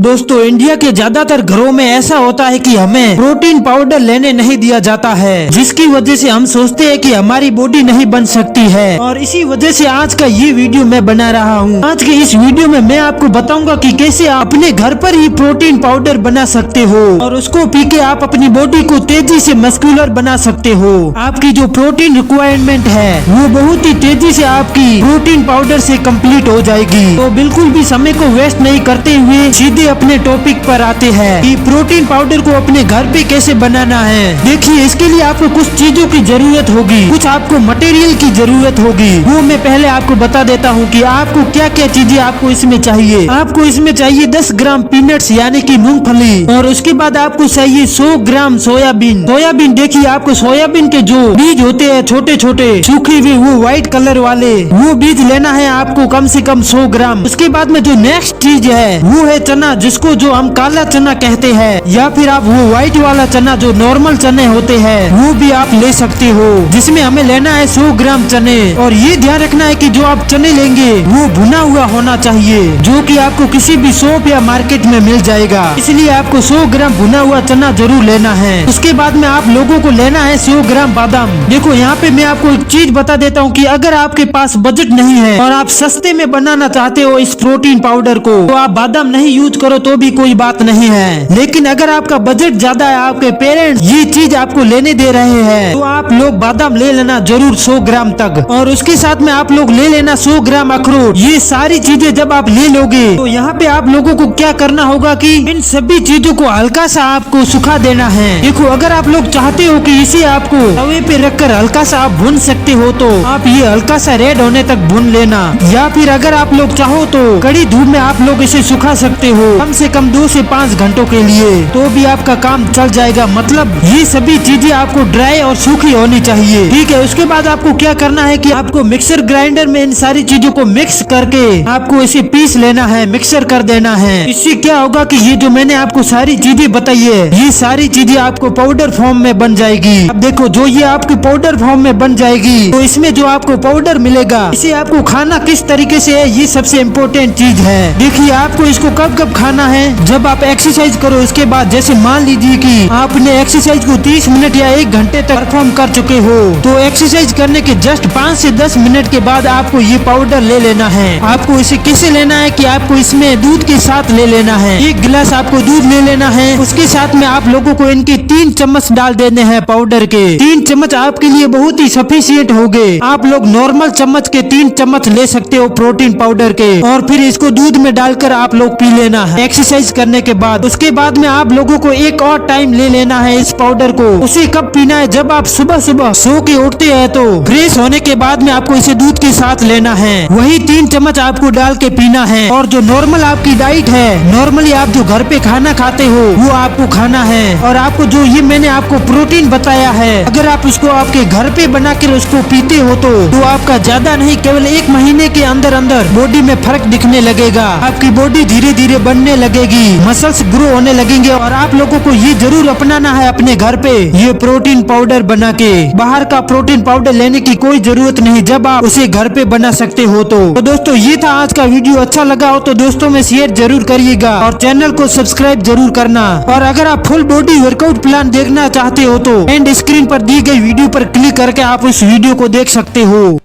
दोस्तों इंडिया के ज्यादातर घरों में ऐसा होता है कि हमें प्रोटीन पाउडर लेने नहीं दिया जाता है, जिसकी वजह से हम सोचते हैं कि हमारी बॉडी नहीं बन सकती है। और इसी वजह से आज का ये वीडियो मैं बना रहा हूँ। आज के इस वीडियो में मैं आपको बताऊंगा कि कैसे आप अपने घर पर ही प्रोटीन पाउडर बना सकते हो और उसको पी के आप अपनी बॉडी को तेजी से मस्कुलर बना सकते हो। आपकी जो प्रोटीन रिक्वायरमेंट है वो बहुत ही तेजी से आपकी प्रोटीन पाउडर से कंप्लीट हो जाएगी। तो बिल्कुल भी समय को वेस्ट नहीं करते हुए सीधे अपने टॉपिक पर आते हैं कि प्रोटीन पाउडर को अपने घर पे कैसे बनाना है। देखिए, इसके लिए आपको कुछ चीजों की जरूरत होगी, कुछ आपको मटेरियल की जरूरत होगी। वो मैं पहले आपको बता देता हूँ कि आपको क्या क्या चीजें आपको इसमें चाहिए। आपको इसमें चाहिए 10 ग्राम पीनट्स यानी कि मूंगफली, और उसके बाद आपको चाहिए 100 ग्राम सोयाबीन। सोयाबीन देखिए, आपको सोयाबीन के जो बीज होते हैं छोटे छोटे सूखे हुए वो व्हाइट कलर वाले, वो बीज लेना है आपको कम से कम 100 ग्राम। उसके बाद में जो नेक्स्ट चीज है वो है चना, जिसको जो हम काला चना कहते हैं, या फिर आप वो व्हाइट वाला चना जो नॉर्मल चने होते हैं वो भी आप ले सकते हो, जिसमें हमें लेना है 100 ग्राम चने। और ये ध्यान रखना है कि जो आप चने लेंगे वो भुना हुआ होना चाहिए, जो कि आपको किसी भी शॉप या मार्केट में मिल जाएगा। इसलिए आपको 100 ग्राम भुना हुआ चना जरूर लेना है। उसके बाद में आप लोगों को लेना है 100 ग्राम बादाम। देखो, यहाँ पे मैं आपको एक चीज बता देता हूँ कि अगर आपके पास बजट नहीं है और आप सस्ते में बनाना चाहते हो इस प्रोटीन पाउडर को, तो आप बादाम नहीं यूज करो तो भी कोई बात नहीं है। लेकिन अगर आपका बजट ज्यादा है, आपके पेरेंट्स ये चीज आपको लेने दे रहे हैं, तो आप लोग बादाम ले लेना जरूर 100 ग्राम तक। और उसके साथ में आप लोग ले लेना 100 ग्राम अखरोट। ये सारी चीजें जब आप ले लोगे तो यहाँ पे आप लोगों को क्या करना होगा कि इन सभी चीजों को हल्का सा आपको सुखा देना है। देखो, अगर आप लोग चाहते हो कि इसे आपको तवे पे रखकर हल्का सा आप भून सकते हो, तो आप ये हल्का सा रेड होने तक भून लेना। या फिर अगर आप लोग चाहो तो कड़ी धूप में आप लोग इसे सुखा सकते हो कम से कम 2 से 5 घंटों के लिए, तो भी आपका काम चल जाएगा। मतलब ये सभी चीजें आपको ड्राई और सूखी होनी चाहिए, ठीक है। उसके बाद आपको क्या करना है कि आपको मिक्सर ग्राइंडर में इन सारी चीजों को मिक्स करके आपको इसे पीस लेना है, मिक्सर कर देना है। इससे क्या होगा कि ये जो मैंने आपको सारी चीजें बताई है, ये सारी चीजें आपको पाउडर फॉर्म में बन जाएगी। अब देखो, जो ये आपकी पाउडर फॉर्म में बन जाएगी, तो इसमें जो आपको पाउडर मिलेगा, इसे आपको खाना किस तरीके से है, ये सबसे इम्पोर्टेंट चीज है। देखिए, आपको इसको कब कब खाना है, जब आप एक्सरसाइज करो उसके बाद। जैसे मान लीजिए कि आपने एक्सरसाइज को 30 मिनट या 1 घंटे तक परफॉर्म कर चुके हो, तो एक्सरसाइज करने के जस्ट 5 से 10 मिनट के बाद आपको ये पाउडर ले लेना है। आपको इसे कैसे लेना है कि आपको इसमें दूध के साथ ले लेना है। 1 गिलास आपको दूध ले लेना है। उसके साथ में आप लोगों को इनके 3 चम्मच डाल देने हैं पाउडर के। 3 चम्मच आपके लिए बहुत ही सफिशिएंट हो गए। आप लोग नॉर्मल चम्मच के 3 चम्मच ले सकते हो प्रोटीन पाउडर के, और फिर इसको दूध में डालकर आप लोग पी लेना है एक्सरसाइज करने के बाद। उसके बाद में आप लोगों को एक और टाइम ले लेना है इस पाउडर को। उसे कब पीना है, जब आप सुबह सुबह सो के उठते हैं, तो फ्रेश होने के बाद में आपको इसे दूध के साथ लेना है। वही 3 चम्मच आपको डाल के पीना है। और जो नॉर्मल आपकी डाइट है, नॉर्मली आप जो घर पे खाना खाते हो वो आपको खाना है। और आपको जो ये मैंने आपको प्रोटीन बताया है, अगर आप उसको आपके घर पे बना कर उसको पीते हो तो आपका ज्यादा नहीं, केवल 1 महीने के अंदर अंदर बॉडी में फर्क दिखने लगेगा। आपकी बॉडी धीरे धीरे बनने लगेगी, मसल्स ग्रो होने लगेंगे। और आप लोगों को ये जरूर अपनाना है अपने घर पे ये प्रोटीन पाउडर बना के। बाहर का प्रोटीन पाउडर लेने की कोई जरूरत नहीं जब आप उसे घर पे बना सकते हो। तो दोस्तों, ये था आज का वीडियो। अच्छा लगा हो तो दोस्तों में शेयर जरूर करिएगा और चैनल को सब्सक्राइब जरूर करना। और अगर आप फुल बॉडी वर्कआउट प्लान देखना चाहते हो तो एंड स्क्रीन पर दी गई वीडियो पर क्लिक करके आप उस वीडियो को देख सकते हो।